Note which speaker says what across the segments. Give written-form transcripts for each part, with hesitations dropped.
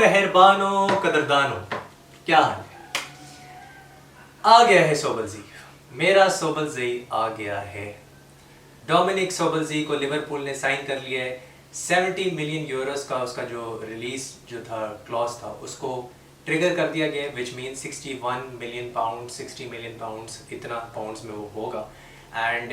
Speaker 1: मेहरबानों कदरदानों, क्या हाल है? आ गया है सोबलजी, मेरा सोबलजी आ गया है। डोमिनिक सोबलजी को लिवरपूल ने साइन कर लिया है। 70 मिलियन यूरोस का उसका जो रिलीज जो था क्लॉज था उसको ट्रिगर कर दिया गया, which mean 61 million pound, 60 million pounds, इतना पाउंड्स में वो होगा। And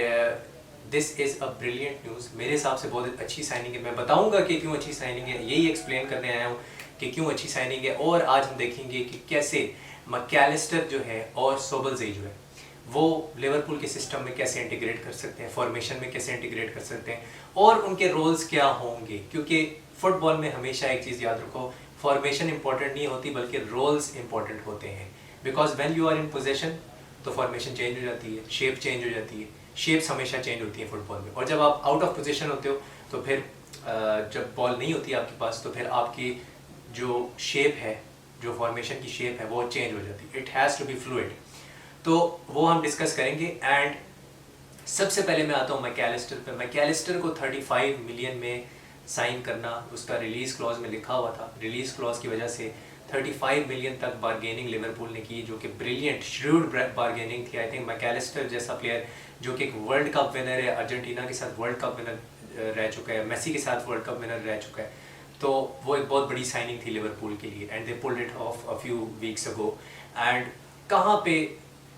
Speaker 1: this is a brilliant news. मेरे हिसाब से बहुत अच्छी साइनिंग है। मैं बताऊंगा कि क्यों अच्छी साइनिंग है, यही एक्सप्लेन करने आया हूँ कि क्यों अच्छी साइनिंग है। और आज हम देखेंगे कि कैसे मैकैलिस्टर जो है और सोबलजी जो है वो लिवरपूल के सिस्टम में कैसे इंटीग्रेट कर सकते हैं, फॉर्मेशन में कैसे इंटीग्रेट कर सकते हैं और उनके रोल्स क्या होंगे। क्योंकि फुटबॉल में हमेशा एक चीज़ याद रखो, फॉर्मेशन इंपॉर्टेंट नहीं होती बल्कि रोल्स इंपॉर्टेंट होते हैं। Because when you are in position तो फॉर्मेशन चेंज हो जाती है, शेप चेंज हो जाती है, शेप्स हमेशा चेंज होती है फुटबॉल में। और जब आप आउट ऑफ पोजीशन होते हो तो फिर जब बॉल नहीं होती है आपके पास तो फिर आपकी जो शेप है, जो फॉर्मेशन की शेप है वो चेंज हो जाती है। It has to be fluid. तो वो हम डिस्कस करेंगे। एंड सबसे पहले मैं आता हूँ मैकैलिस्टर पे। मैकैलिस्टर को 35 मिलियन में साइन करना, उसका रिलीज क्लॉज में लिखा हुआ था। रिलीज क्लॉज की वजह से 35 मिलियन तक बारगेनिंग लिवरपूल ने की, जो कि ब्रिलियंट श्रूड बारगेनिंग थी। आई थिंक मैकैलिस्टर जैसा प्लेयर जो कि एक वर्ल्ड कप विनर है, अर्जेंटीना के साथ वर्ल्ड कप विनर रह चुका है, मेसी के साथ वर्ल्ड कप विनर रह चुका है, तो वो एक बहुत बड़ी साइनिंग थी लिवरपूल के लिए। And they pulled it of a few weeks ago. And कहाँ पे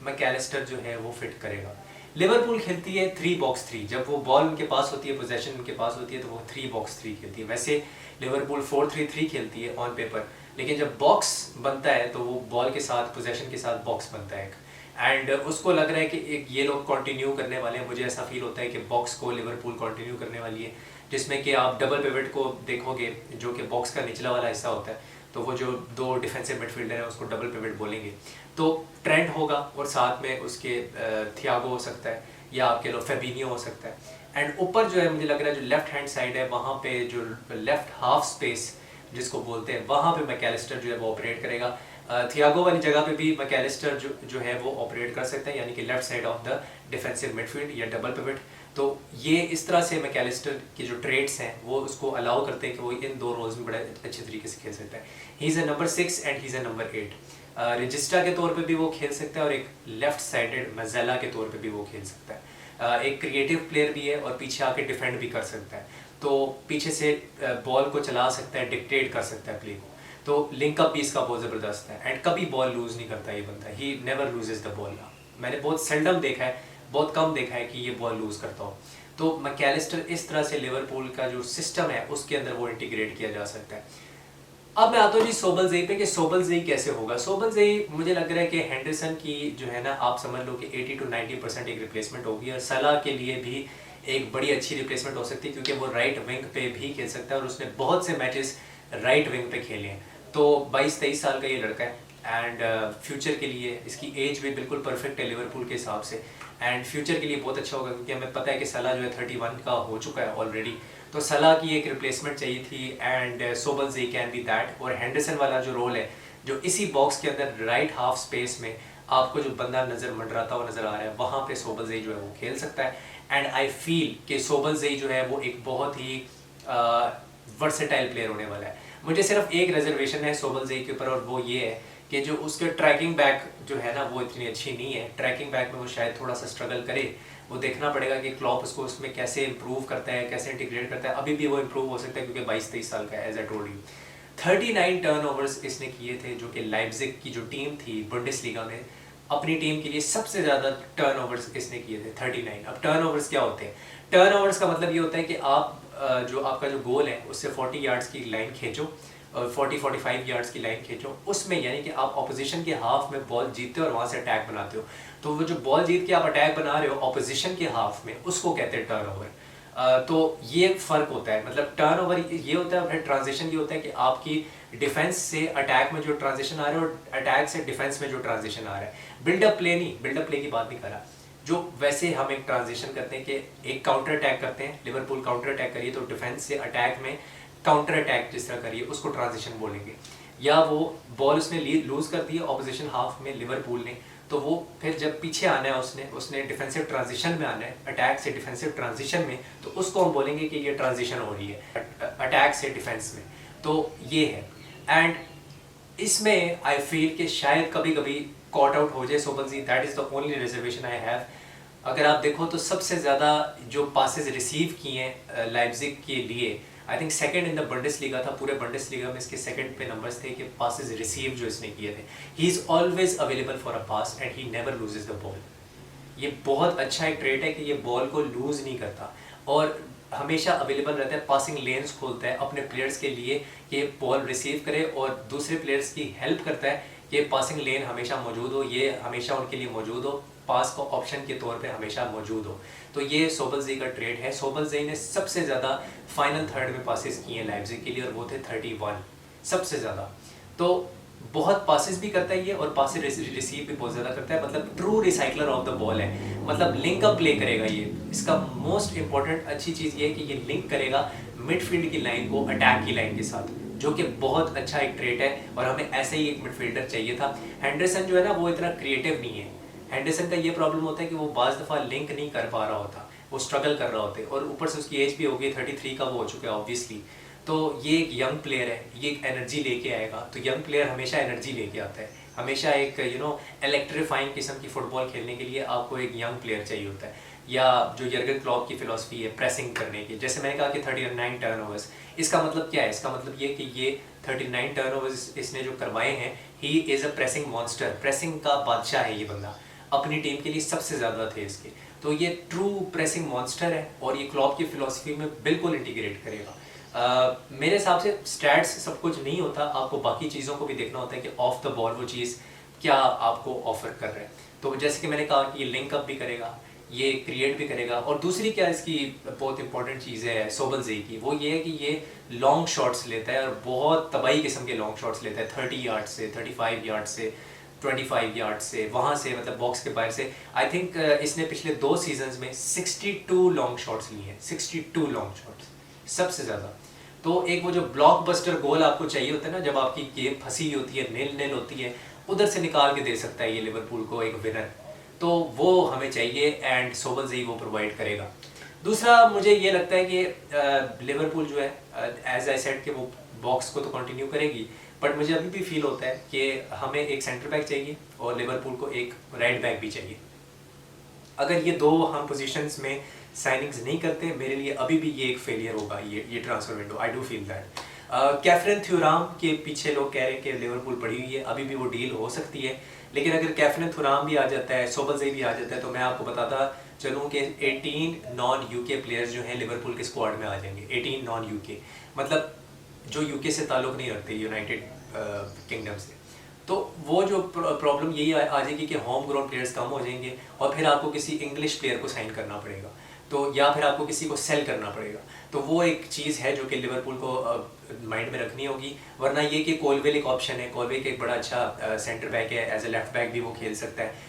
Speaker 1: मैकैलिस्टर जो है वो फिट करेगा? लिवरपूल खेलती है 3-3। जब वो बॉल उनके पास होती है, पोजेशन उनके पास होती है, तो वो 3-3 खेलती है। वैसे लिवरपूल 4-3-3 खेलती है ऑन पेपर, लेकिन जब बॉक्स बनता है तो वो बॉल के साथ, पोजेशन के साथ बॉक्स बनता है। एंड उसको लग रहा है कि एक ये लोग कंटिन्यू करने वाले हैं। मुझे ऐसा फील होता है कि बॉक्स को लिवरपूल कंटिन्यू करने वाली है, जिसमें कि आप डबल पिवट को देखोगे जो कि बॉक्स का निचला वाला हिस्सा होता है, तो वो जो दो डिफेंसिव मिडफील्डर हैं उसको डबल पिवट बोलेंगे। तो ट्रेंट होगा और साथ में उसके थियागो हो सकता है या आपके लो फेबिनियो हो सकता है। एंड ऊपर जो है मुझे लग रहा है जो लेफ्ट हैंड साइड है वहाँ पे जो लेफ्ट हाफ स्पेस जिसको बोलते हैं, वहाँ पे मैकैलिस्टर जो है वो ऑपरेट करेगा। थियागो वाली जगह पे भी मैकैलिस्टर जो है वो ऑपरेट कर सकते हैं, यानी कि left side of the defensive midfield या डबल पिवट। तो ये इस तरह से मैकैलिस्टर के जो ट्रेड्स हैं वो उसको अलाउ करते हैं कि वो इन दो रोल्स में बड़े अच्छे तरीके से खेल सकता है। He is a number 6 and he is a number 8। रजिस्टा के तौर पे भी वो खेल सकता है और एक लेफ्ट साइडेड मज़ेला के तौर पे भी वो खेल सकता है। एक क्रिएटिव प्लेयर भी है और पीछे आके डिफेंड भी कर सकता है, तो पीछे से बॉल को चला सकता है, डिक्टेट कर सकता है प्ले को। तो लिंकअप भी इसका बहुत ज़बरदस्त है एंड कभी बॉल लूज़ नहीं करता ये बंदा। He never loses the ball. मैंने बहुत सेल्डम देखा है, बहुत कम देखा है कि ये बॉल लूज़ करता हो। तो मैकैलिस्टर इस तरह से लिवरपूल का जो सिस्टम है उसके अंदर वो इंटीग्रेट किया जा सकता है। अब मैं आता हूँ जी सोबलजी पे कि सोबलजी कैसे होगा। सोबलजी मुझे लग रहा है कि हेंडरसन की जो है ना, आप समझ लो कि 80 to 90% एक रिप्लेसमेंट होगी और सलाह के लिए भी एक बड़ी अच्छी रिप्लेसमेंट हो सकती है, क्योंकि वो राइट विंग पे भी खेल सकता है और उसने बहुत से मैचेस राइट विंग पे खेले हैं। तो 22-23 साल का ये लड़का है एंड फ्यूचर के लिए इसकी एज भी बिल्कुल परफेक्ट है लिवरपूल के हिसाब से। एंड फ्यूचर के लिए बहुत अच्छा होगा, क्योंकि हमें पता है कि सलाह जो है 31 का हो चुका है ऑलरेडी। तो सलाह की एक रिप्लेसमेंट चाहिए थी एंड सोबलजी कैन बी दैट। और हेंडरसन वाला जो रोल है, जो इसी बॉक्स के अंदर राइट हाफ स्पेस में आपको जो बंदा नज़र मंडराता हुआ नज़र आ रहा है, वहाँ पे सोबलजी जो है वो खेल सकता है। एंड आई फील कि सोबलजी जो है वो एक बहुत ही वर्सेटाइल प्लेयर होने वाला है। मुझे सिर्फ एक रिजर्वेशन है सोबलजी के ऊपर, और वो ये है कि जो उसके ट्रैकिंग बैक जो है ना वो इतनी अच्छी नहीं है। ट्रैकिंग बैक में वो शायद थोड़ा सा स्ट्रगल करे। वो देखना पड़ेगा कि क्लॉप उसको उसमें कैसे इंप्रूव करता है, कैसे इंटीग्रेट करता है। अभी भी वो इंप्रूव हो सकता है क्योंकि 22-23 साल का है, as I told you. 39 turnovers इसने किए थे, जो कि लाइप्जिग की जो टीम थी बुंडेसलीगा में, अपनी टीम के लिए सबसे ज़्यादा टर्नओवर्स इसने किए थे, 39। अब टर्नओवर्स क्या होते हैं? टर्नओवर्स का मतलब ये होता है कि आप जो आपका जो गोल है उससे 40 यार्ड्स की लाइन खींचो, 40-45 यार्ड्स की लाइन खींचो, उसमें यानी कि आप ऑपोजिशन के हाफ में बॉल जीतते हो और वहाँ से अटैक बनाते हो। तो वो जो बॉल जीत के आप अटैक बना रहे हो ऑपोजिशन के हाफ में, उसको कहते हैं टर्नओवर। तो ये एक फ़र्क होता है। मतलब टर्नओवर ये होता है, फिर ट्रांजिशन ये होता है कि आपकी डिफेंस से अटैक में जो ट्रांजिशन आ रहा है और अटैक से डिफेंस में जो ट्रांजिशन आ रहा है। बिल्डअप प्ले नहीं, बिल्डअप प्ले की बात नहीं कर रहा। जो वैसे हम एक ट्रांजिशन करते हैं कि एक काउंटर अटैक करते हैं, लिवरपूल काउंटर अटैक करिए तो डिफेंस से अटैक में काउंटर अटैक जिस तरह करिए उसको ट्रांजिशन बोलेंगे। या वो बॉल उसने लूज कर दी है ऑपोजिशन हाफ में लिवरपूल ने, तो वो फिर जब पीछे आना है उसने डिफेंसिव ट्रांजिशन में आना है, अटैक से डिफेंसिव ट्रांजिशन में, तो उसको हम बोलेंगे कि ये ट्रांजिशन हो रही है अटैक से डिफेंस में। तो ये है। एंड इसमें आई फील कि शायद कभी कभी कॉट आउट हो जाए Szoboszlai, that is the only reservation I have. अगर आप देखो तो सबसे ज़्यादा जो पासेस रिसीव किए हैं लाइप्जिग के लिए, I think second in the Bundesliga था, पूरे बंडेसलीगा में इसके सेकंड पे नंबर्स थे कि पासेस रिसीव जो इसने किए थे। He is always available for a pass and he never loses the ball. ये बहुत अच्छा एक ट्रेट है कि ये बॉल को लूज़ नहीं करता और हमेशा अवेलेबल रहता है, पासिंग लेन्स खोलता है अपने प्लेयर्स के लिए कि बॉल रिसीव करे और दूसरे प्लेयर्स की हेल्प करता है कि पासिंग लेन हमेशा मौजूद हो, ये हमेशा उनके लिए मौजूद हो, पास को ऑप्शन के तौर पे हमेशा मौजूद हो। तो ये सोबलजी का ट्रेड है। सोबलजी ने सबसे ज़्यादा फाइनल थर्ड में पासेस किए हैं लाइप्जिग के लिए और वो थे 31 सबसे ज़्यादा। तो बहुत पासेस भी करता है ये और पासेस रिसीव भी बहुत ज़्यादा करता है, मतलब true recycler of the ball है, मतलब लिंक अप प्ले करेगा ये। इसका मोस्ट इंपॉर्टेंट अच्छी चीज़ ये है कि ये लिंक करेगा मिडफील्ड की लाइन को अटैक की लाइन के साथ, जो कि बहुत अच्छा एक ट्रेट है और हमें ऐसे ही एक मिडफील्डर चाहिए था। हेंडरसन जो है ना वो इतना क्रिएटिव नहीं है। हेंडरसन का ये प्रॉब्लम होता है कि वो बाज़ दफ़ा लिंक नहीं कर पा रहा होता, वो स्ट्रगल कर रहा होता है और ऊपर से उसकी एज भी हो गई, 33 का वो हो चुका है ऑब्वियसली। तो ये एक यंग प्लेयर है, ये एक एनर्जी लेके आएगा। तो यंग प्लेयर हमेशा एनर्जी लेके आता है, हमेशा एक इलेक्ट्रीफाइंग किस्म की फुटबॉल खेलने के लिए आपको एक यंग प्लेयर चाहिए होता है। या जो यर्गन क्लॉप की फिलॉसफी है प्रेसिंग करने की, जैसे मैंने कहा कि 39 टर्नओवर्स, इसका मतलब क्या है? इसका मतलब ये कि ये 39 टर्नओवर्स इसने जो करवाए हैं, he is a pressing monster, pressing का बादशाह है ये बंदा, अपनी टीम के लिए सबसे ज़्यादा थे इसके। तो ये ट्रू प्रेसिंग मॉन्स्टर है और ये क्लॉप की फिलॉसफी में बिल्कुल इंटीग्रेट करेगा। मेरे हिसाब से स्टैट्स सब कुछ नहीं होता, आपको बाकी चीज़ों को भी देखना होता है कि ऑफ द बॉल वो चीज़ क्या आपको ऑफर कर रहे हैं। तो जैसे कि मैंने कहा कि ये लिंक अप भी करेगा, ये क्रिएट भी करेगा। और दूसरी क्या इसकी बहुत इंपॉर्टेंट चीज़ है सोबलजी की, वो ये है कि ये लॉन्ग शॉट्स लेता है और बहुत तबाही किस्म के लॉन्ग शॉट्स लेता है, 30 यार्ड से, 35 यार्ड से, 25 यार्ड से, वहाँ से मतलब बॉक्स के बाहर से। आई थिंक इसने पिछले 2 सीजन्स में 62 लॉन्ग शॉट्स लिए हैं, 62 लॉन्ग शॉट्स, सबसे ज़्यादा। तो एक वो जो ब्लॉकबस्टर गोल आपको चाहिए होता है ना, जब आपकी गेम फंसी हुई होती है, नील नील होती है, उधर से निकाल के दे सकता है ये लिवरपूल को एक विनर, तो वो हमें चाहिए एंड सोबलजी वो प्रोवाइड करेगा। दूसरा मुझे ये लगता है कि लिवरपूल जो है एज आई सेड कि वो बॉक्स को तो कंटिन्यू करेगी, बट मुझे अभी भी फील होता है कि हमें एक सेंटर बैक चाहिए और लिवरपूल को एक राइट बैक भी चाहिए। अगर ये दो हम पोजीशंस में साइनिंग्स नहीं करते, मेरे लिए अभी भी ये एक फेलियर होगा ये transfer window, I do feel that. कैफरन थ्योराम के पीछे लोग कह रहे हैं कि लिवरपूल पड़ी हुई है, अभी भी वो डील हो सकती है, लेकिन अगर कैफरन थ्योराम भी आ जाता है, सोबलजी भी आ जाता है, तो मैं आपको बताता चलूँ कि 18 नॉन यूके प्लेयर्स जो हैं लिवरपूल के स्क्वाड में आ जाएंगे। 18 नॉन यूके मतलब जो यूके से ताल्लुक़ नहीं रखते, यूनाइटेड किंगडम से। तो वो जो प्रॉब्लम यही आ जाएगी कि होम ग्राउंड प्लेयर्स कम हो जाएंगे और फिर आपको किसी इंग्लिश प्लेयर को साइन करना पड़ेगा, तो या फिर आपको किसी को सेल करना पड़ेगा। तो वो एक चीज़ है जो कि लिवरपूल को माइंड में रखनी होगी। वरना ये कि कोलवेल एक ऑप्शन है, कोलवेल एक बड़ा अच्छा सेंटर बैक है, एज ए लेफ्ट बैक भी वो खेल सकता है,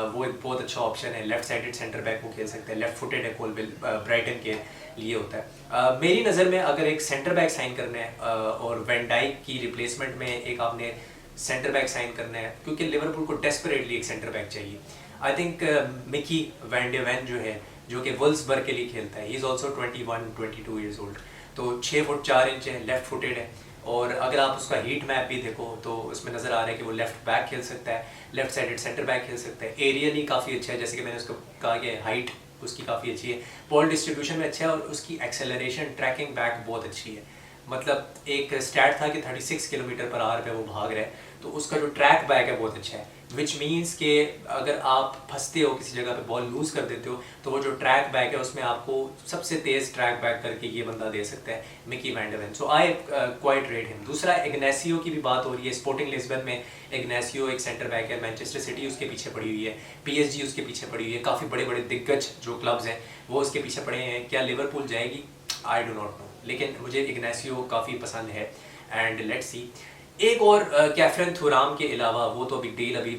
Speaker 1: वो एक बहुत अच्छा ऑप्शन है, लेफ्ट साइडेड सेंटर बैक वो खेल सकता है, लेफ्ट फुटेड है कोलवेल, ब्राइटन के लिए होता है। मेरी नज़र में अगर एक सेंटर बैक साइन करना है और वैन डाइक की रिप्लेसमेंट में एक आपने सेंटर बैक साइन करना है, क्योंकि लिवरपूल को डेस्परेटली एक सेंटर बैक चाहिए। I think Micky van de Ven जो है, जो कि वुल्सबर्ग के लिए खेलता है, he is also 21-22 years old, तो 6 फुट 4 इंच है, लेफ्ट फुटेड है। और अगर आप उसका हीट मैप भी देखो तो उसमें नज़र आ रहा है कि वो लेफ्ट बैक खेल सकता है, लेफ्ट साइडेड सेंटर बैक खेल सकता है, एरियली काफ़ी अच्छा है, जैसे कि मैंने उसको कहा कि हाइट उसकी काफ़ी अच्छी है, बॉल डिस्ट्रीब्यूशन में अच्छा है और उसकी एक्सेलरेशन ट्रैकिंग बैक बहुत अच्छी है। मतलब एक स्टैट था कि 36 किलोमीटर पर आवर पे वो भाग रहा है, तो उसका जो ट्रैक बैक है बहुत अच्छा है, विच मीन्स कि अगर आप फंसते हो किसी जगह पे, बॉल लूज़ कर देते हो, तो वो जो ट्रैक बैक है उसमें आपको सबसे तेज़ ट्रैक बैक करके ये बंदा दे सकता है, Micky van de Ven. So I quite rate him. दूसरा इग्नेसियो की भी बात हो रही है, स्पोर्टिंग लिस्बन में इग्नेसियो एक सेंटर बैक है, मैनचेस्टर सिटी उसके पीछे पड़ी हुई है, PSG उसके पीछे पड़ी हुई है, काफ़ी बड़े बड़े दिग्गज जो क्लब्स हैं वो उसके पीछे पड़े हैं। क्या लिवरपूल जाएगी? आई डो नॉट नो, लेकिन मुझे इग्नेसियो काफ़ी पसंद है एंड लेट्स सी। एक और कैफरन थ्योराम के अलावा, वो तो अभी डील अभी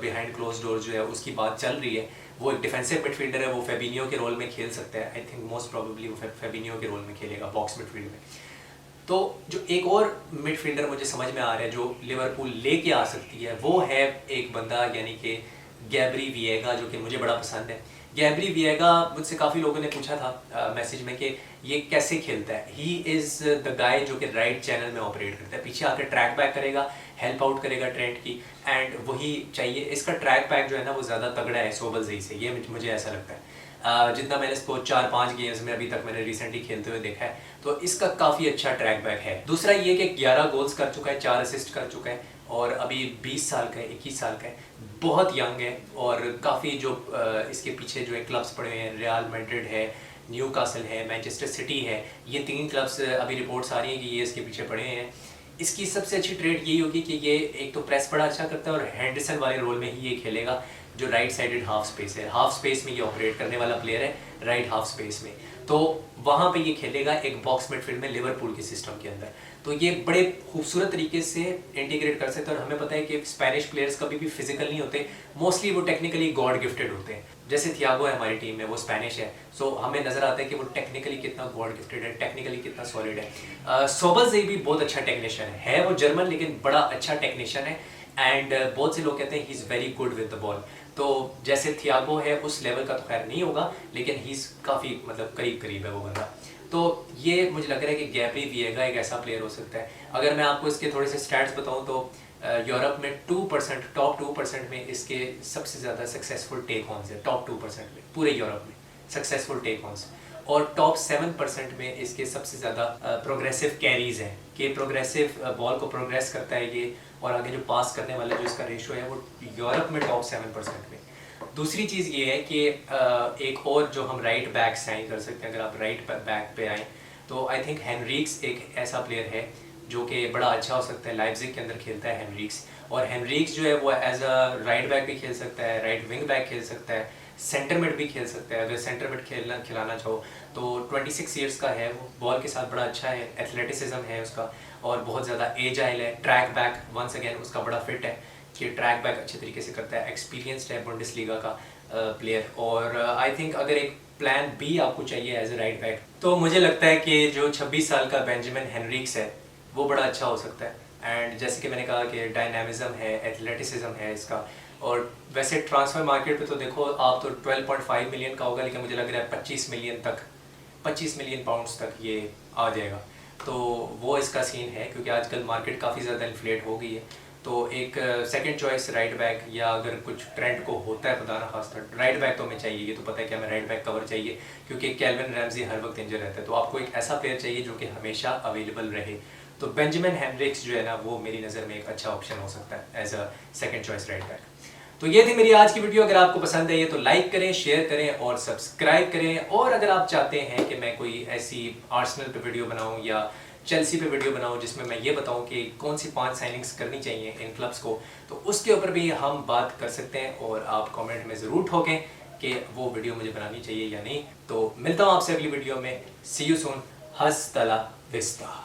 Speaker 1: बिहाइंड क्लोज डोर जो है उसकी बात चल रही है, वो एक डिफेंसिव मिडफील्डर है, वो फेबिनियो के रोल में खेल सकता है। आई थिंक मोस्ट प्रोबेबली वो फेबिनियो के रोल में खेलेगा बॉक्स मिडफील्ड में। तो जो एक और मिडफील्डर मुझे समझ में आ रहा है जो लिवरपूल लेके आ सकती है, वो है एक बंदा यानी कि गैब्री विएगा, जो कि मुझे बड़ा पसंद है। गैब्री विएगा, मुझसे काफ़ी लोगों ने पूछा था मैसेज में कि ये कैसे खेलता है। ही इज़ द गाय जो कि राइट चैनल में ऑपरेट करता है, पीछे आकर ट्रैक बैक करेगा, हेल्प आउट करेगा ट्रेंट की, एंड वही चाहिए। इसका ट्रैक बैक जो है ना वो ज़्यादा तगड़ा है सोबलज़ई से, ये मुझे ऐसा लगता है। जितना मैंने इसको 4-5 गेम्स में अभी तक मैंने रिसेंटली खेलते हुए देखा है, तो इसका काफ़ी अच्छा ट्रैक बैक है। दूसरा ये कि 11 गोल्स कर चुका है, 4 असिस्ट कर चुका है, और अभी 20 साल का है, 21 साल का है, बहुत यंग है। और काफ़ी जो इसके पीछे जो है क्लब्स पड़े हुए हैं, रियल मैड्रिड है, न्यूकासल है, मैनचेस्टर सिटी है, ये 3 क्लब्स अभी रिपोर्ट्स आ रही हैं कि ये इसके पीछे पड़े हैं। इसकी सबसे अच्छी ट्रेड यही होगी कि ये एक तो प्रेस बड़ा अच्छा करता है, और हैंडरसन वाले रोल में ही ये खेलेगा, जो राइट साइडेड हाफ स्पेस है। हाफ स्पेस में ये ऑपरेट करने वाला प्लेयर है, राइट हाफ स्पेस में, तो वहाँ पे ये खेलेगा एक बॉक्स मिडफील्ड में लिवरपूल के सिस्टम के अंदर। तो ये बड़े खूबसूरत तरीके से इंटीग्रेट कर सकते हैं। और हमें पता है कि स्पेनिश प्लेयर्स कभी भी फिजिकल नहीं होते, मोस्टली वो टेक्निकली गॉड गिफ्टेड होते हैं। जैसे थियागो है हमारी टीम में, वो स्पेनिश है, सो हमें नजर आता है कि वो टेक्निकली कितना गॉड गिफ्टेड है, टेक्निकली कितना सॉलिड है। सोबलज़ई भी बहुत अच्छा टेक्नीशियन है, वो जर्मन लेकिन बड़ा अच्छा टेक्नीशियन है, एंड बहुत से लोग कहते हैं he is very good with the ball. तो जैसे थियागो है उस लेवल का तो खैर नहीं होगा, लेकिन ही इज़ काफ़ी मतलब करीब है वो बंदा। तो ये मुझे लग रहा है कि गैब्री विएगा एक ऐसा प्लेयर हो सकता है। अगर मैं आपको इसके थोड़े से स्टैट्स बताऊं तो यूरोप में 2%, टॉप 2% में इसके सबसे ज़्यादा सक्सेसफुल टेक ऑन्स है, टॉप 2% में पूरे यूरोप में सक्सेसफुल टेक ऑन्स, और टॉप 7% में इसके सबसे ज़्यादा प्रोग्रेसिव कैरीज हैं, कि प्रोग्रेसिव बॉल को प्रोग्रेस करता है ये, और आगे जो पास करने वाला जो इसका रेशो है वो यूरोप में टॉप 7% में। दूसरी चीज़ ये है कि एक और जो हम राइट बैक साइन कर सकते हैं, अगर आप राइट बैक पे आएँ तो आई थिंक हेनरिक्स एक ऐसा प्लेयर है जो कि बड़ा अच्छा हो सकता है। लाइप्जिग के अंदर खेलता है हेनरिक्स, और हेनरिक्स जो है वो एज अ राइट बैक भी खेल सकता है, राइट विंग बैक खेल सकता है, सेंटर मिड भी खेल सकता है। अगर सेंटर मिड खिलाना चाहो तो 26 ईयर्स का है वो, बॉल के साथ बड़ा अच्छा है, एथलेटिसिज्म है उसका, और बहुत ज़्यादा एजाइल है। ट्रैक बैक वंस अगेन उसका बड़ा फिट है कि ट्रैक बैक अच्छे तरीके से करता है, एक्सपीरियंस्ड है बुंडेसलीगा का प्लेयर। और आई थिंक अगर एक प्लान बी आपको चाहिए एज ए राइट बैक, तो मुझे लगता है कि जो 26 साल का बेंजामिन हेनरिक्स है वो बड़ा अच्छा हो सकता है। एंड जैसे कि मैंने कहा कि डायनामिज्म है, एथलेटिसिज्म है इसका, और वैसे ट्रांसफ़र मार्केट पे तो देखो आप तो 12.5 मिलियन का होगा, लेकिन मुझे लग रहा है 25 मिलियन पाउंड्स तक ये आ जाएगा। तो वो इसका सीन है, क्योंकि आजकल मार्केट काफ़ी ज़्यादा इन्फ्लेट हो गई है। तो एक सेकंड चॉइस राइट बैक, या अगर कुछ ट्रेंड को होता है खुदा ना खास्ता राइट बैक तो हमें चाहिए, ये तो पता है कि हमें राइट बैक कवर चाहिए, क्योंकि कैल्विन रैम्जी हर वक्त इंजर रहता है। तो आपको एक ऐसा प्लेयर चाहिए जो कि हमेशा अवेलेबल रहे। तो बेंजामिन हेनरिक्स जो है ना वो मेरी नज़र में एक अच्छा ऑप्शन हो सकता है as a second choice right back. तो ये थी मेरी आज की वीडियो। अगर आपको पसंद है ये तो लाइक करें, शेयर करें और सब्सक्राइब करें। और अगर आप चाहते हैं कि मैं कोई ऐसी आर्सेनल पे वीडियो बनाऊं या चेल्सी पे वीडियो बनाऊं जिसमें मैं ये बताऊं कि कौन सी 5 साइनिंग्स करनी चाहिए इन क्लब्स को, तो उसके ऊपर भी हम बात कर सकते हैं। और आप कमेंट में ज़रूर ठोकें कि वो वीडियो मुझे बनानी चाहिए या नहीं। तो मिलता हूँ आपसे अगली वीडियो में। सी यू सून। हस्तला विस्ता।